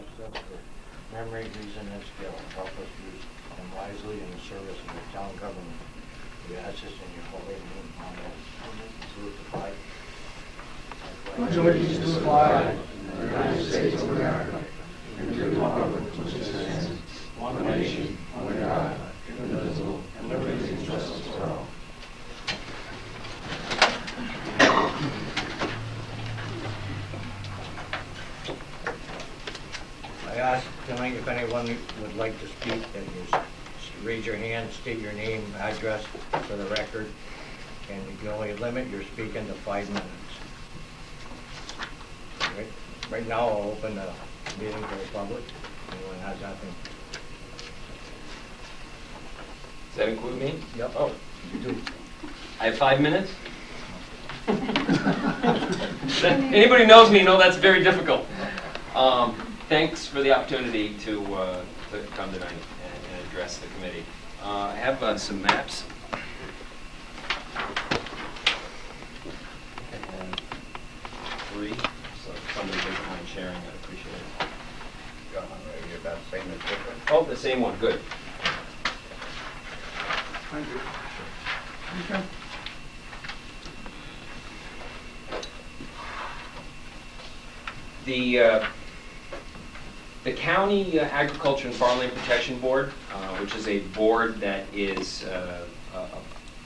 bless us for memory, reason, and skill, and help us use them wisely in the service of the town government. We ask this in your holy name. Amen. Salute the flag. Pledge allegiance to the flag of the United States of America and to the republic which stands one nation, under God, indivisible, and liberty and justice for all. I ask tonight if anyone would like to speak, that you raise your hand, state your name, address for the record, and you can only limit your speaking to 5 minutes. Right now, I'll open the meeting to the public. Anyone has nothing? Does that include me? Yep. Oh, You do. I have 5 minutes? Anybody who knows me know that's very difficult. Thanks for the opportunity to come tonight and address the committee. I have some maps. And 3, so if somebody doesn't mind sharing, I'd appreciate it. Got one right here, about the same as different. Oh, the same one, good. Thank you. Okay. The County Agriculture and Farmland Protection Board, which is a board that is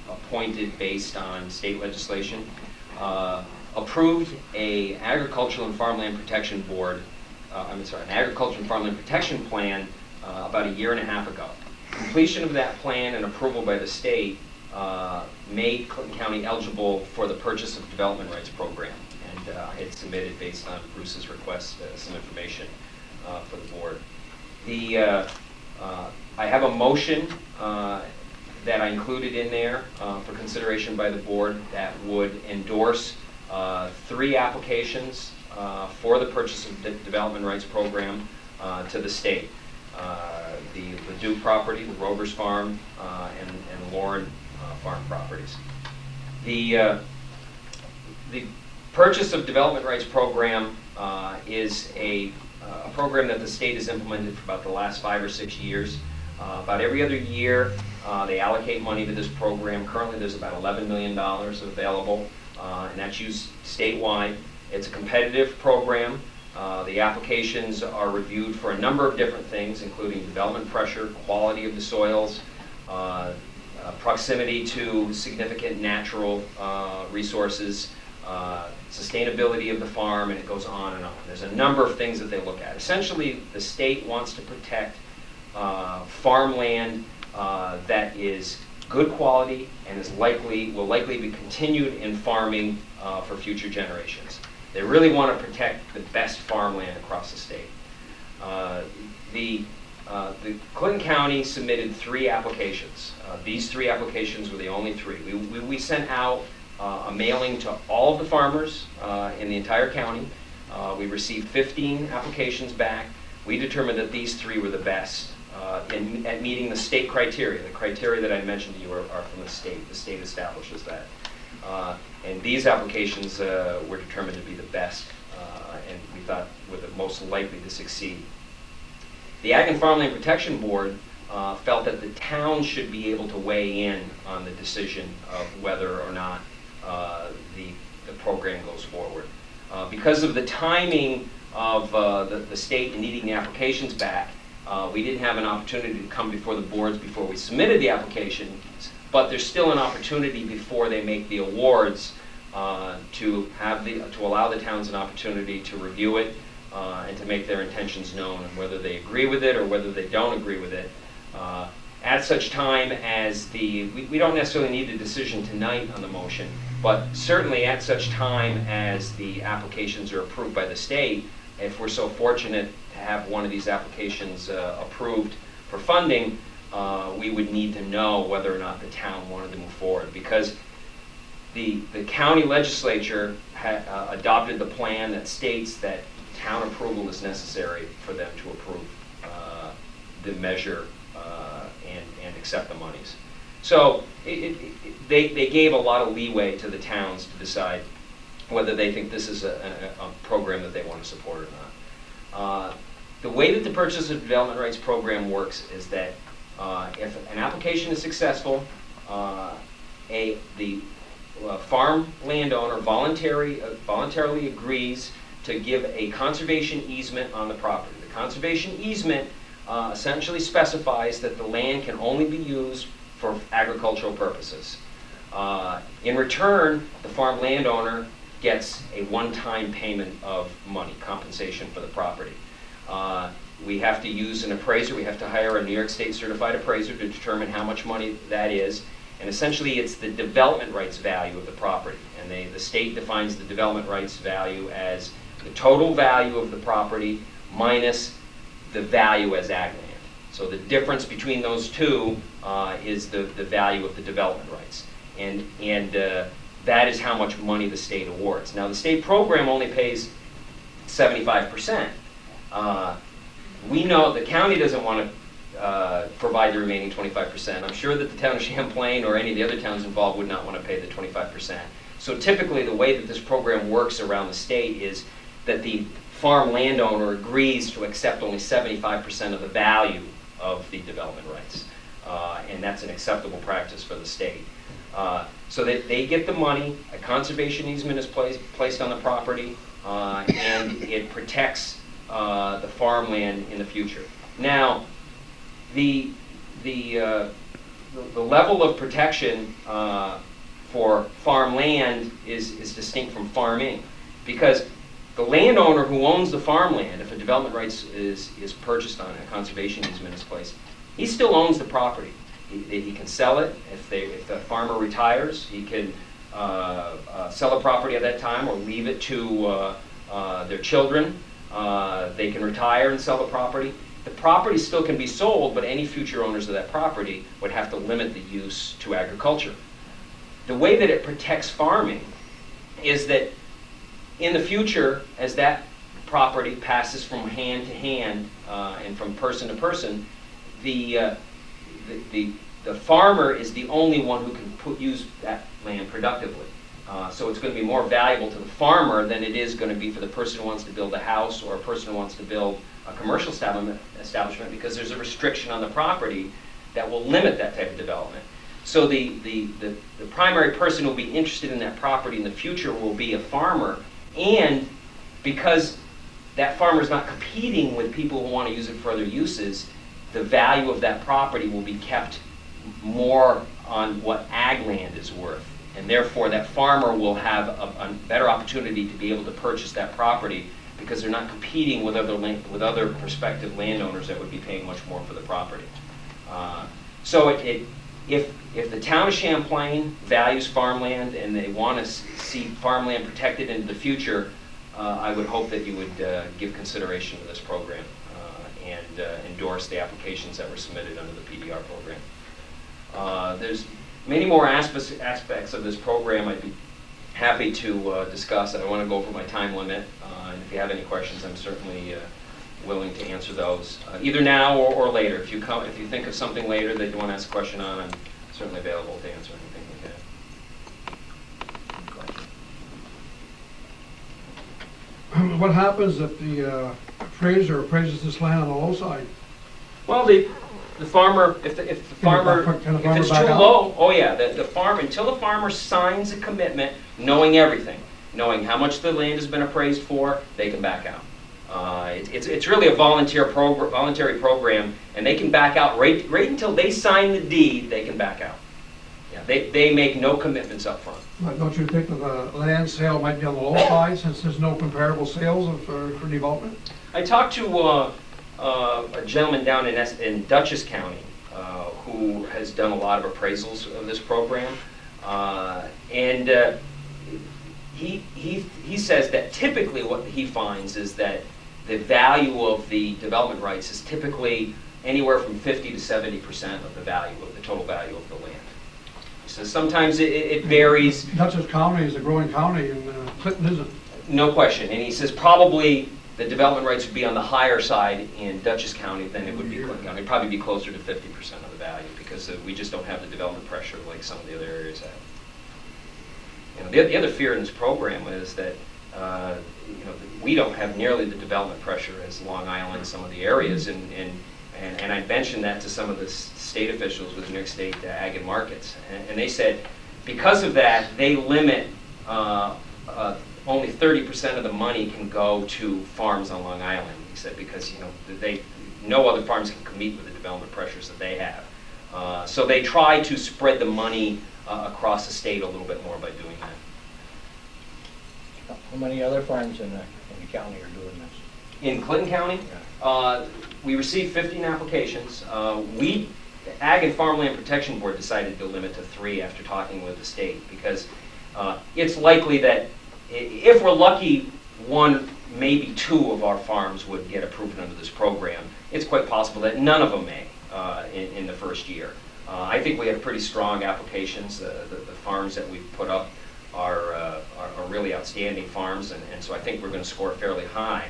appointed based on state legislation, approved an Agricultural and Farmland Protection Board, an Agriculture and Farmland Protection Plan about a year and a half ago. Completion of that plan and approval by the state made Clinton County eligible for the Purchase of Development Rights Program. And I had submitted, based on Bruce's request, some information for the board. I have a motion that I included in there for consideration by the board that would endorse 3 applications for the Purchase of Development Rights Program to the state. The Ledoux property, the Rovers Farm, and Lauren Farm properties. The Purchase of Development Rights Program is a program that the state has implemented for about the last 5 or 6 years. About every other year, they allocate money to this program. Currently, there's about $11 million available, and that's used statewide. It's a competitive program. The applications are reviewed for a number of different things, including development pressure, quality of the soils, proximity to significant natural resources, sustainability of the farm, and it goes on and on. There's a number of things that they look at. Essentially, the state wants to protect farmland that is good quality and will likely be continued in farming for future generations. They really want to protect the best farmland across the state. The Clinton County submitted 3 applications. These 3 applications were the only 3. We sent out a mailing to all of the farmers in the entire county. We received 15 applications back. We determined that these 3 were the best at meeting the state criteria. The criteria that I mentioned to you are from the state. The state establishes that. And these applications were determined to be the best, and we thought were the most likely to succeed. The Ag and Farmland Protection Board felt that the town should be able to weigh in on the decision of whether or not the program goes forward. Because of the timing of the state needing the applications back, we didn't have an opportunity to come before the boards before we submitted the applications, but there's still an opportunity before they make the awards to allow the towns an opportunity to review it and to make their intentions known, and whether they agree with it or whether they don't agree with it. At such time as we don't necessarily need a decision tonight on the motion, but certainly at such time as the applications are approved by the state, if we're so fortunate to have one of these applications approved for funding, we would need to know whether or not the town wanted to move forward, because the county legislature adopted the plan that states that town approval is necessary for them to approve the measure and accept the monies. So they gave a lot of leeway to the towns to decide whether they think this is a program that they want to support or not. the way that the purchase of development rights program works is that if an application is successful, the farm landowner voluntarily agrees to give a conservation easement on the property. The conservation easement essentially specifies that the land can only be used for agricultural purposes. In return, the farm landowner gets a one-time payment of money, compensation for the property. We have to use an appraiser. We have to hire a New York State certified appraiser to determine how much money that is. And essentially, it's the development rights value of the property. And the state defines the development rights value as the total value of the property minus the value as ag land. So the difference between those two is the value of the development rights. And that is how much money the state awards. Now, the state program only pays 75%. We know the county doesn't want to provide the remaining 25%. I'm sure that the town of Champlain or any of the other towns involved would not want to pay the 25%. So typically the way that this program works around the state is that the farm landowner agrees to accept only 75% of the value of the development rights. And that's an acceptable practice for the state. So that they get the money, a conservation easement is placed on the property, and it protects the farmland in the future. Now, the level of protection for farmland is distinct from farming, because the landowner who owns the farmland, if a development rights is purchased on it, a conservation easement is placed, he still owns the property. He can sell it. If the farmer retires, he can sell the property at that time or leave it to their children. They can retire and sell the property. The property still can be sold, but any future owners of that property would have to limit the use to agriculture. The way that it protects farming is that in the future, as that property passes from hand to hand and from person to person, the farmer is the only one who can use that land productively. So it's going to be more valuable to the farmer than it is going to be for the person who wants to build a house or a person who wants to build a commercial establishment, because there's a restriction on the property that will limit that type of development. So the primary person who will be interested in that property in the future will be a farmer, and because that farmer is not competing with people who want to use it for other uses, the value of that property will be kept more on what ag land is worth. And therefore, that farmer will have a better opportunity to be able to purchase that property, because they're not competing with other prospective landowners that would be paying much more for the property. So if the town of Champlain values farmland and they want to see farmland protected into the future, I would hope that you would give consideration to this program and endorse the applications that were submitted under the PDR program. There's many more aspects of this program I'd be happy to discuss. I don't want to go over my time limit, and if you have any questions, I'm certainly willing to answer those, either now or later. If you think of something later that you want to ask a question on, I'm certainly available to answer anything like that. What happens if the appraiser appraises this land on the low side? Well, the farmer, if it's too low, oh yeah, the farm, until the farmer signs a commitment, knowing everything, knowing how much the land has been appraised for, they can back out. It's really a voluntary program, and they can back out right until they sign the deed. They can back out. Yeah, they make no commitments up front. But don't you think that the land sale might be on the low side, since there's no comparable sales for development? I talked to a gentleman down in Dutchess County who has done a lot of appraisals of this program, and he says that typically what he finds is that the value of the development rights is typically anywhere from 50 to 70% of the value of the total value of the land. So sometimes it varies. Dutchess County is a growing county, and Clinton isn't. No question. And he says probably the development rights would be on the higher side in Dutchess County than it would be Clinton County. It'd probably be closer to 50% of the value, because we just don't have the development pressure like some of the other areas have. You know, the other fear in this program is that we don't have nearly the development pressure as Long Island, some of the areas, and I mentioned that to some of the state officials with New York State Ag and Markets, and they said because of that they limit only 30% of the money can go to farms on Long Island. He said because no other farms can compete with the development pressures that they have. So they try to spread the money across the state a little bit more by doing that. How many other farms in the county are doing this? In Clinton County, Yeah. we received 15 applications. The Ag and Farmland Protection Board decided to limit to 3 after talking with the state because it's likely that if we're lucky, 1, maybe 2 of our farms would get approved under this program. It's quite possible that none of them may in the first year. I think we have pretty strong applications. The farms that we've put up are really outstanding farms, and so I think we're going to score fairly high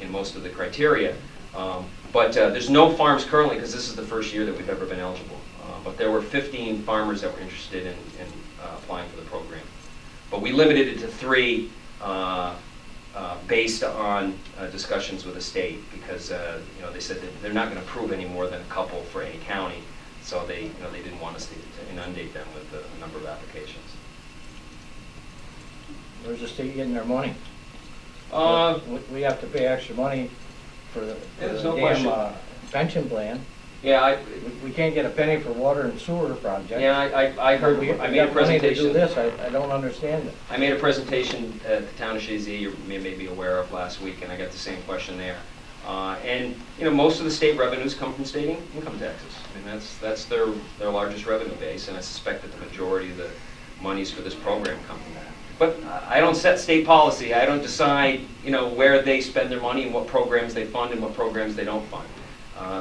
in most of the criteria. But there's no farms currently because this is the first year that we've ever been eligible. But there were 15 farmers that were interested in applying for the program. But we limited it to 3 based on discussions with the state because they said that they're not going to approve any more than a couple for any county, so they didn't want us to inundate them with a number of applications. Where's the state getting their money? We have to pay extra money for the There's no damn question. pension plan. Yeah, We can't get a penny for water and sewer projects. I heard. We I made a got money to do presentation. this. I don't understand it. I made a presentation at the town of Shazy, you may be aware of, last week, and I got the same question there. And most of the state revenues come from state income taxes. I mean, that's their largest revenue base, and I suspect that the majority of the monies for this program come from that. But I don't set state policy. I don't decide, where they spend their money and what programs they fund and what programs they don't fund.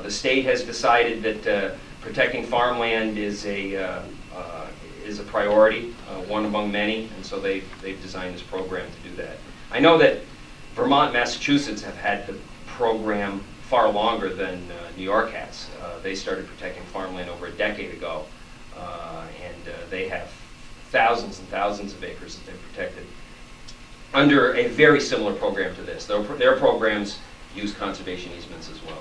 The state has decided that protecting farmland is a priority, one among many, and so they've designed this program to do that. I know that Vermont and Massachusetts have had the program far longer than New York has. They started protecting farmland over a decade ago, and they have thousands and thousands of acres that they've protected under a very similar program to this. Their programs use conservation easements as well.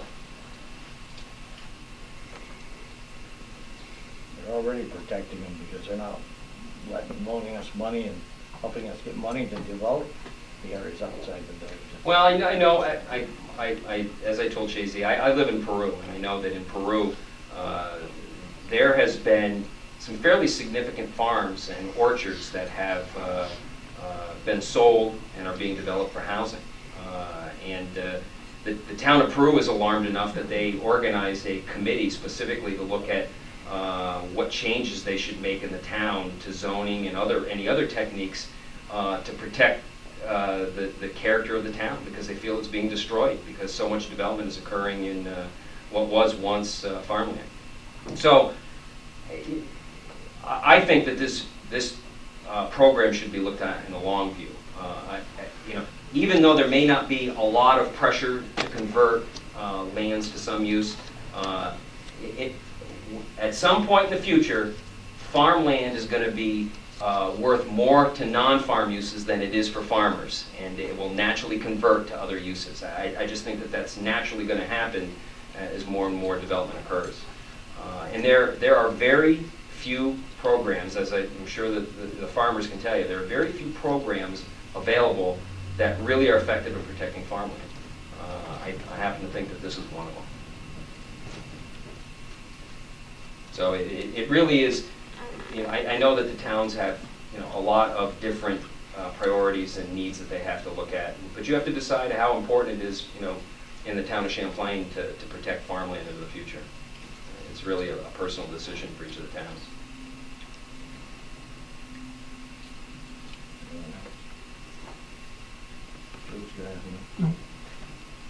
They're already protecting them because they're not loaning us money and helping us get money to develop the areas outside the village. Well, I know, as I told Shazy, I live in Peru, and I know that in Peru, there has been some fairly significant farms and orchards that have been sold and are being developed for housing. The town of Peru is alarmed enough that they organized a committee specifically to look at what changes they should make in the town to zoning and any other techniques to protect the character of the town, because they feel it's being destroyed because so much development is occurring in what was once farmland. So I think that this program should be looked at in a long view. Even though there may not be a lot of pressure to convert lands to some use, at some point in the future, farmland is going to be worth more to non-farm uses than it is for farmers, and it will naturally convert to other uses. I just think that that's naturally going to happen as more and more development occurs. And there are very few programs, as I'm sure that the farmers can tell you, there are very few programs available that really are effective in protecting farmland. I happen to think that this is one of them. So it really is, I know that the towns have, a lot of different priorities and needs that they have to look at, but you have to decide how important it is, in the town of Champlain to protect farmland into the future. It's really a personal decision for each of the towns.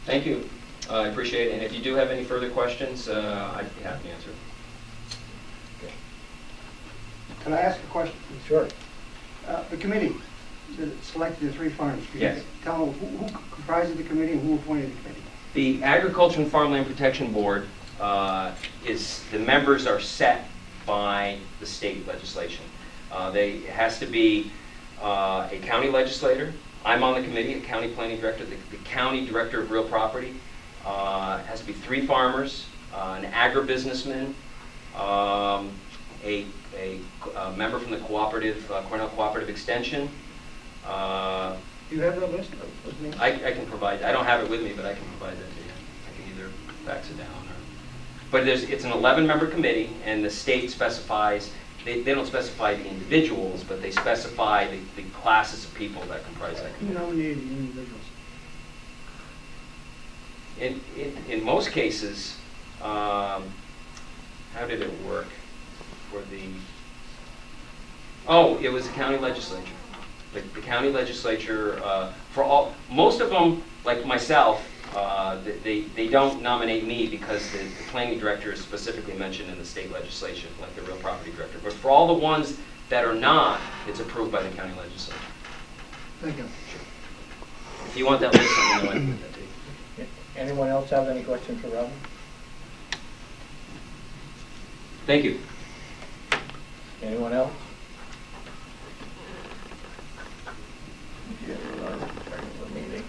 Thank you. I appreciate it. And if you do have any further questions, I'd be happy to answer. Can I ask a question? Sure. The committee that selected the 3 farms, can Yes. you tell them who comprised the committee and who appointed the committee? The Agriculture and Farmland Protection Board the members are set by the state legislation. It has to be a county legislator, I'm on the committee, a county planning director. The county director of real property has to be 3 farmers, an agribusinessman, a member from the cooperative, Cornell Cooperative Extension. Do you have that list of names? I can provide, I don't have it with me, but I can provide that to you. I can either fax it down or, but it's an 11-member committee, and the state specifies, they don't specify the individuals, but they specify the classes of people that comprise that Who committee. nominated the individuals? In most cases, how did it work for the, oh, it was the county legislature. The county legislature, for all, most of them, like myself, they don't nominate me because the planning director is specifically mentioned in the state legislation, like the real property director. But for all the ones that are not, it's approved by the county legislature. Thank you. If you want that list, I'm going to put that to you. Anyone else have any questions for Robin? Thank you. Anyone else? Regular meeting.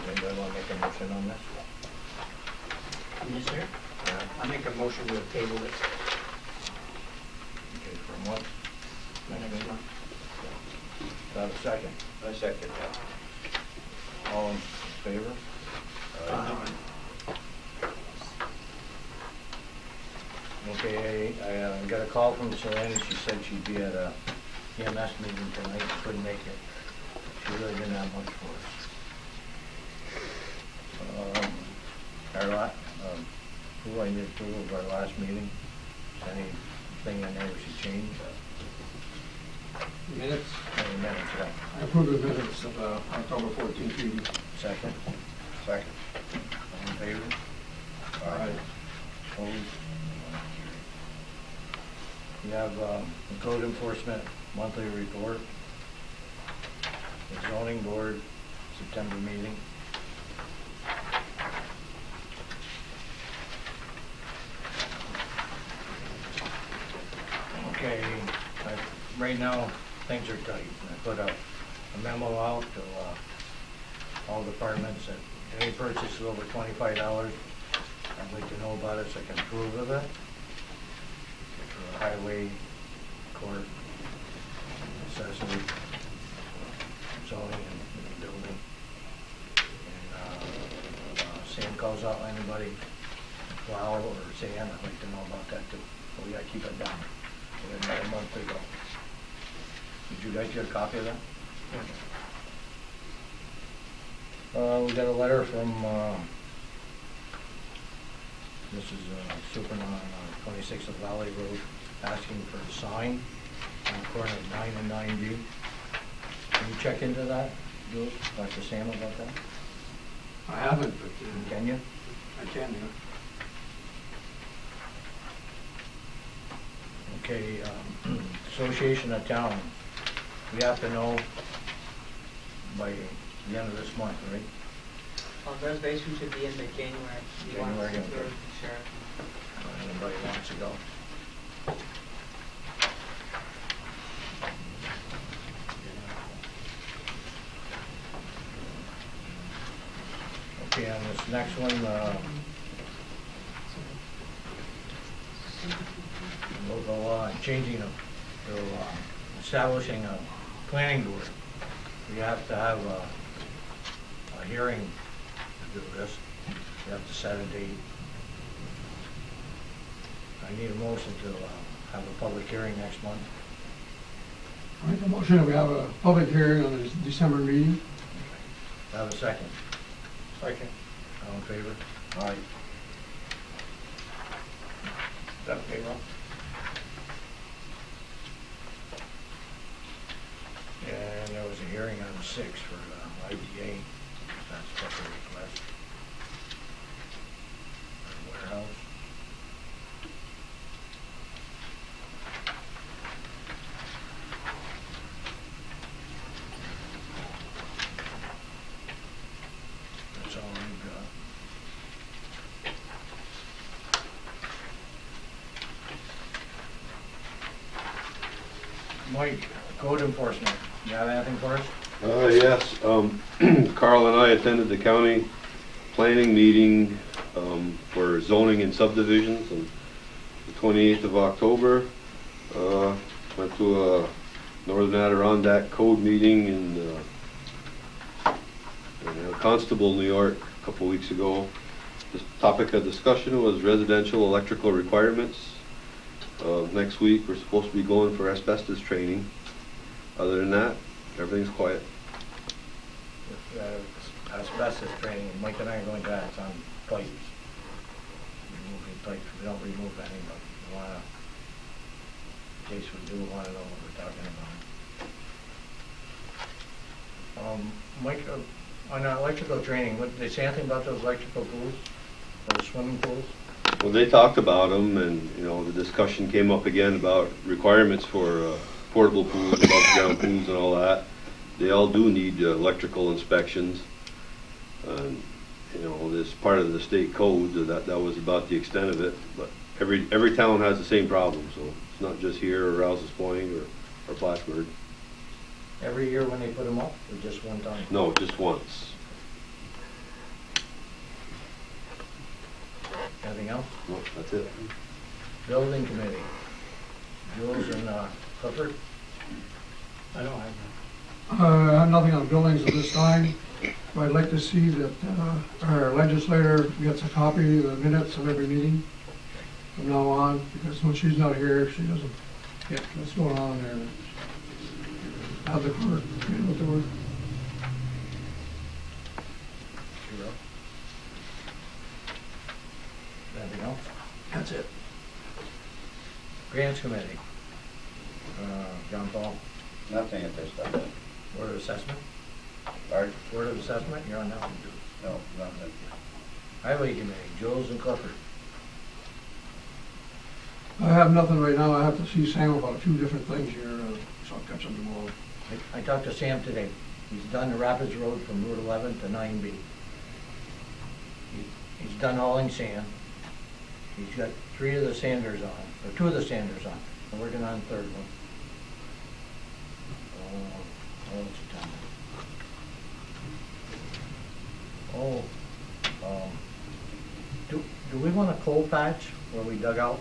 Anybody want to make a motion on this? Yes, sir. I make a motion to table it. Okay, from what? Next month. About a second. I second that. All in favor? Okay, I got a call from Selene. She said she'd be at a EMS meeting tonight. Couldn't make it. She really didn't have much for us. Who I did approval of our last meeting. Anything in there we should change? Minutes? Any minutes, yeah. I approve the minutes of October 14th meeting. Second? Second. All in favor? Aye. Opposed? We have the code enforcement monthly report, the zoning board September meeting. Okay, right now, things are tight. I put a memo out to all departments that any purchase over $25, I'd like to know about it so I can approve of it. For highway, court, accessory, zoning, and building. And sand calls out, anybody plow or sand, I'd like to know about that too. But we gotta keep it down. We had another month to go. Did you guys get a copy of that? We got a letter from Mrs. Supern on 26th of Valley Road asking for a sign on the corner of 9 and 9B. Can you check into that, Jules? Talk to Sam about that? I haven't, but Can you? I can, yeah. Okay, Association of Towns, we have to know by the end of this month, right? Reservation should be in by January. You want January, to okay. secure the sheriff. Anybody wants to go? Okay, on this next one, we'll go on changing establishing a planning board. We have to have a hearing to do this. We have to set a date. I need a motion to have a public hearing next month. I make a motion that we have a public hearing on the December meeting. Have a second. Second. All in favor? Aye. Is that okay, Rob? And there was a hearing on the 6th for IDA. That's special request. Warehouse. That's all we've got. Mike, Code enforcement, you have anything for us? Yes, Carl and I attended the county planning meeting for zoning and subdivisions on the 28th of October. Went to a Northern Adirondack code meeting in Constable, New York, a couple weeks ago. The topic of discussion was residential electrical requirements. Next week, we're supposed to be going for asbestos training. Other than that, everything's quiet. Asbestos training, Mike and I are going to that, it's on pipes. Removing pipes, we don't remove any, but we wanna, in case we do wanna know what we're talking about. Mike, on our electrical training, did they say anything about those electrical pools, those swimming pools? Well, they talked about them, and, you know, the discussion came up again about requirements for portable pools, above ground pools and all that. They all do need electrical inspections. And, you know, this part of the state code, that was about the extent of it. But every town has the same problem, so it's not just here or Rouse's Point or Plattsburgh. Every year when they put them up, or just one time? No, just once. Anything else? No, that's it. Building committee, Jules and Clifford? I don't have nothing on buildings at this time. But I'd like to see that our legislator gets a copy of the minutes of every meeting from now on, because when she's not here, she doesn't get what's going on there. Have the clerk read what the word. Anything else? That's it. Grants committee, John Paul, Nothing at this time. Board of Assessment? Pardon? Board of Assessment, you're on that one. No, nothing. Highway committee, Jules and Clifford. I have nothing right now. I have to see Sam about a few different things here, so I'll catch him tomorrow. I talked to Sam today. He's done the Rapids Road from Route 11 to 9B. He's done all in sand. He's got 3 of the sanders on, or 2 of the sanders on. I'm working on the 3rd one. What's the time? Do we want a coal patch where we dug out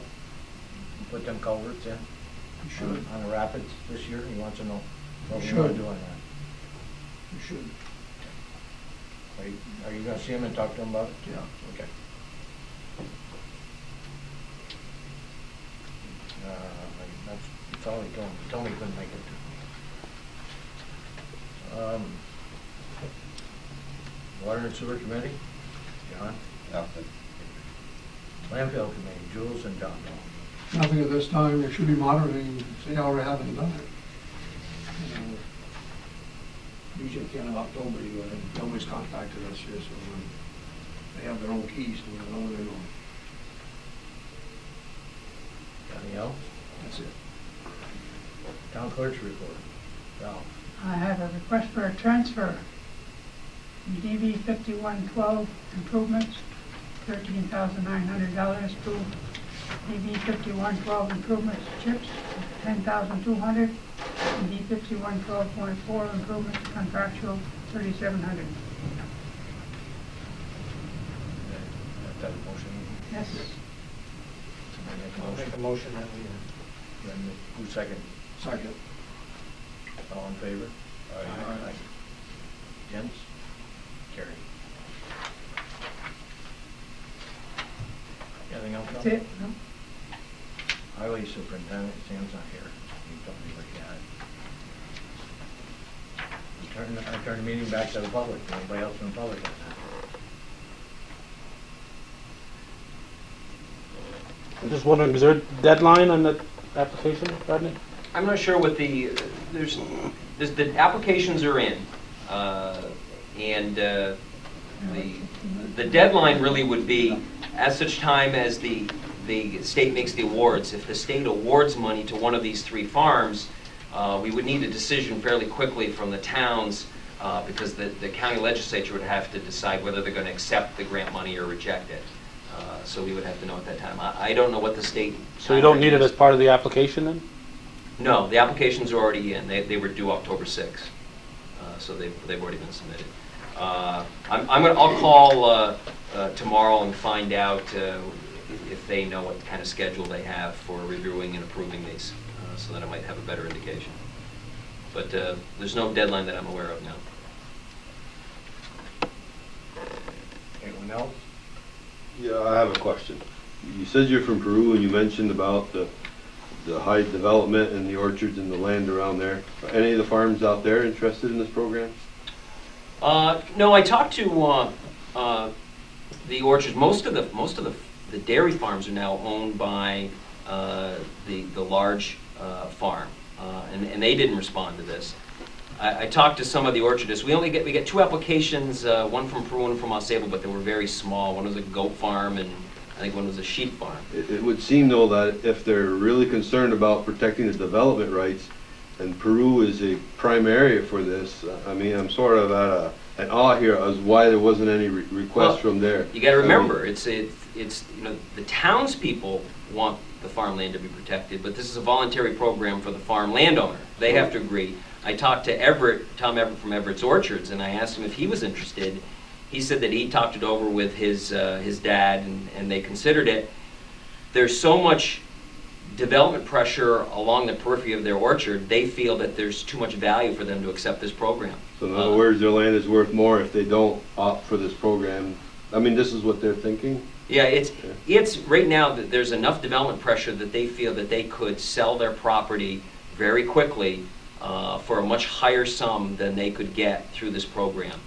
and put them culverts in? You should. On the rapids this year? He wants to know what we Should. want to do on that. You should. Are you gonna see him and talk to him about it? Yeah. Okay. That's all he told me. He told me he couldn't make it. Water and Sewer Committee, John. Nothing. Landfill Committee, Jules and John. Nothing at this time. There should be monitoring, see how we haven't done it. Usually at the end of October, nobody's contacted us here, so they have their own keys to it, know where they're going. Anything else? That's it. Town Clerk's report. Ralph. I have a request for a transfer from DB 5112 improvements, $13,900 to DB 5112 improvements chips, $10,200, and DB 5112.4 improvements contractual, $3,700. That motion. Yes. I'll make a motion that we. Who's second? Second. All in favor? Aye. Jens? Carried. Anything else? That's it? No? Highway Superintendent, Sam's not here. He told me what he had. I turn the meeting back to the public. Anybody else in the public? I'm just wondering, is there a deadline on the application, Rodney? I'm not sure what the applications are in, and the deadline really would be at such time as the state makes the awards. If the state awards money to one of these 3 farms, we would need a decision fairly quickly from the towns, because the county legislature would have to decide whether they're going to accept the grant money or reject it. So we would have to know at that time. I don't know what the state. So you don't need it as part of the application then? No, the applications are already in. They were due October 6th, so they've already been submitted. I'll call tomorrow and find out if they know what kind of schedule they have for reviewing and approving these, so that I might have a better indication. But there's no deadline that I'm aware of now. Anyone else? Yeah, I have a question. You said you're from Peru, and you mentioned about the high development and the orchards and the land around there. Are any of the farms out there interested in this program? No, I talked to the orchards. Most of the dairy farms are now owned by the large farm, and they didn't respond to this. I talked to some of the orchardists. We get 2 applications, one from Peru and from Ausable, but they were very small. One was a goat farm, and I think one was a sheep farm. It would seem, though, that if they're really concerned about protecting the development rights, and Peru is a prime area for this, I mean, I'm sort of at an awe here as why there wasn't any request from there. You got to remember, it's the townspeople want the farmland to be protected, but this is a voluntary program for the farm landowner. They have to agree. I talked to Tom Everett from Everett's Orchards, and I asked him if he was interested. He said that he talked it over with his dad, and they considered it. There's so much development pressure along the periphery of their orchard, they feel that there's too much value for them to accept this program. So in other words, their land is worth more if they don't opt for this program. I mean, this is what they're thinking? Yeah, it's right now that there's enough development pressure that they feel that they could sell their property very quickly for a much higher sum than they could get through this program.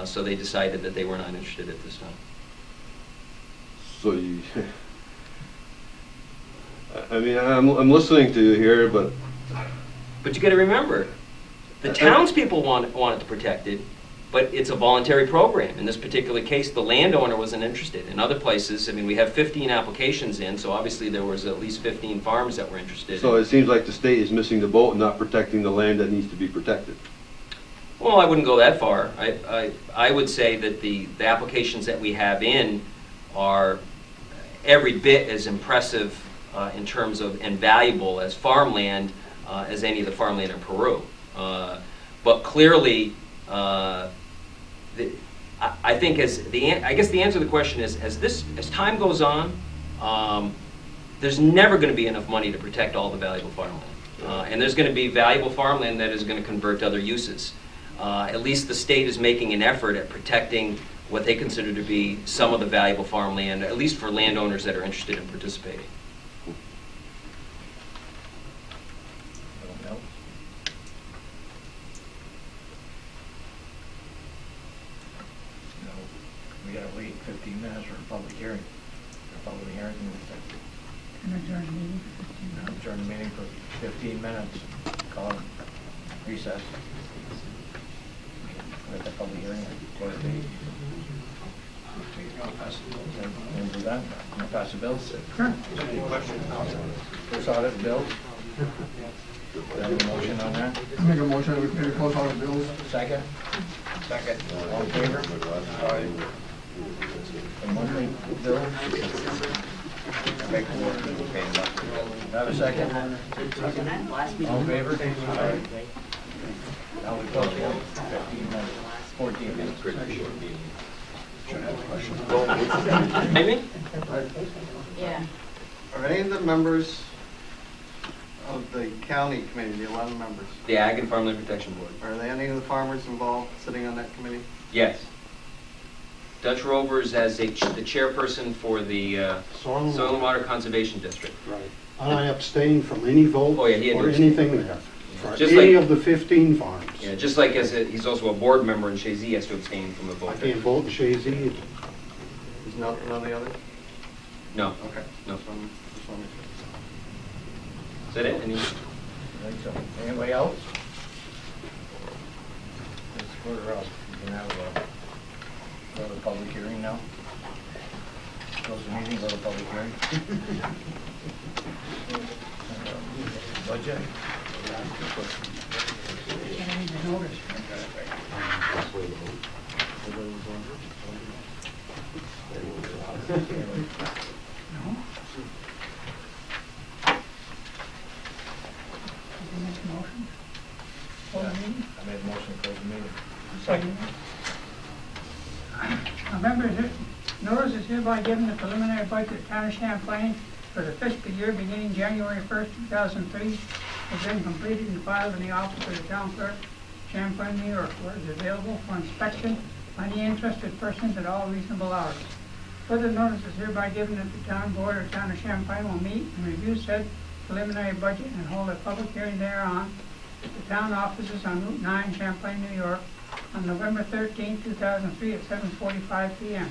So they decided that they were not interested at this time. So you, I mean, I'm listening to you here, but you got to remember, the townspeople want it to protect it, but it's a voluntary program. In this particular case, the landowner wasn't interested. In other places, I mean, we have 15 applications in, so obviously there was at least 15 farms that were interested. So it seems like the state is missing the boat and not protecting the land that needs to be protected. Well, I wouldn't go that far. I would say that the applications that we have in are every bit as impressive in terms of and valuable as farmland as any of the farmland in Peru. But clearly, I think I guess the answer to the question is as time goes on, there's never going to be enough money to protect all the valuable farmland, and there's going to be valuable farmland that is going to convert to other uses. At least the state is making an effort at protecting what they consider to be some of the valuable farmland, at least for landowners that are interested in participating. Anyone else? No. We gotta wait 15 minutes for a public hearing. A public hearing, Can I adjourn the meeting for 15 minutes? adjourn the meeting for 15 minutes. Call it recess. With the public hearing, close the meeting. And we're done. Gonna pass the bills? Sure. First audit bills? Do you have a motion on that? I make a motion that we pay the close audit bills. Second? Second. All in favor? The monthly bill? Make a motion to pay the monthly bill. Have a second? All in favor? Now we close it. 15 minutes, 14 minutes. Amy? Yeah. Are any of the members of the county committee, the 11 members, The Ag and Farmland Protection Board. are there any of the farmers involved sitting on that committee? Yes. Dutch Rovers as the chairperson for the Soil and Soil and Water Conservation District. Right. I abstain from any vote Oh, yeah, he had or to- anything there for Just any like- of the 15 farms. Yeah, just like he's also a board member in Shazy, he has to abstain from the vote. I can't vote in Shazy. There's none of the others? No. Okay. No. Just wanna make sure. Is that it? Any? I think so. Anybody else? We're up. You can have go to public hearing now. Close the meeting, go to public hearing. Budget? Members, notice is hereby given the preliminary budget of Town of Champlain for the fiscal year beginning January 1st, 2003 has been completed and filed in the office of the town clerk, Champlain, New York, where it is available for inspection by any interested persons at all reasonable hours. Further notice is hereby given that the town board of Town of Champlain will meet and review said preliminary budget and hold a public hearing thereon at the town offices on Route 9, Champlain, New York, on November 13, 2003 at 7:45 p.m.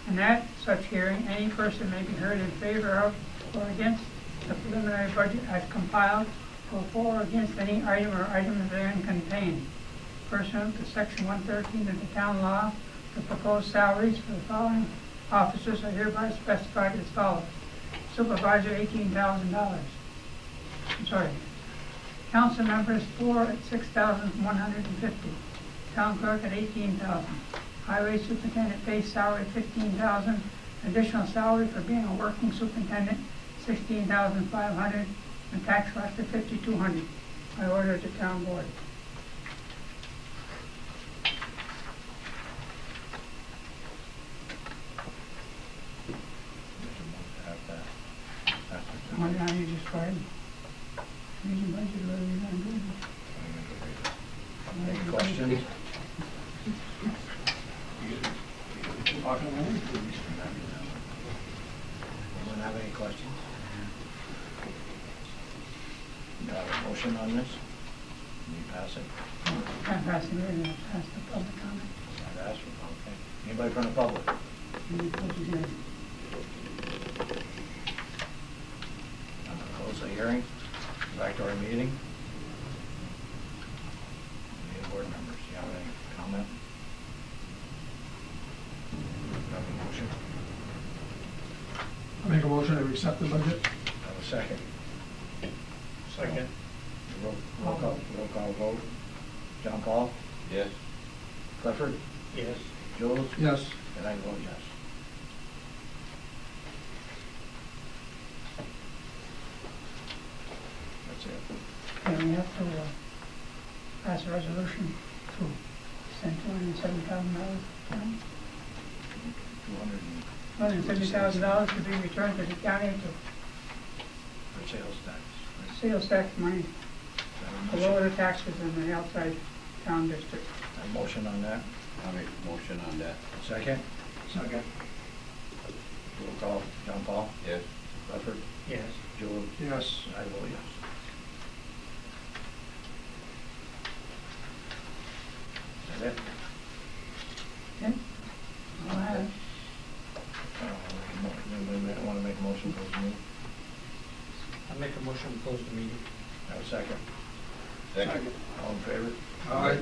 And at such hearing, any person may be heard in favor of or against the preliminary budget as compiled, or for or against any item or items therein contained. Pursuant to Section 113 of the town law, the proposed salaries for the following officers are hereby specified as follows. Supervisor, $18,000. I'm sorry. Council members, 4 at $6,150. Town clerk at $18,000. Highway superintendent base salary $15,000. Additional salary for being a working superintendent $16,500, and tax collector $5,200. I order the town board. Well, now you just go ahead. Read your budget, whatever you're gonna do. Any questions? Anyone have any questions? You have a motion on this? Can you pass it? Can't pass the hearing, I'll pass the public comment. I'd ask for, okay. Anybody from the public? And you close the hearing. I'm gonna close the hearing. Back to our meeting. Any board members, you have any comment? Have a motion? I make a motion to accept the budget. Have a second? Second. Roll call vote. John Paul? Yes. Clifford? Yes. Jules? Yes. And I vote yes. That's it. And we have to pass a resolution to send $270,000. $270,000 to be returned to the county For sales tax. to sales tax money Is that a to motion? lower the taxes in the outside town district. A motion on that? I'll make a motion on that. Second? Second. Roll call. John Paul? Yes. Clifford? Yes. Jules? Yes. I vote yes. Is that it? Okay? All right. Anybody want to make a motion to close the meeting? I make a motion to close the meeting. Have a second? Second. All in favor? Aye.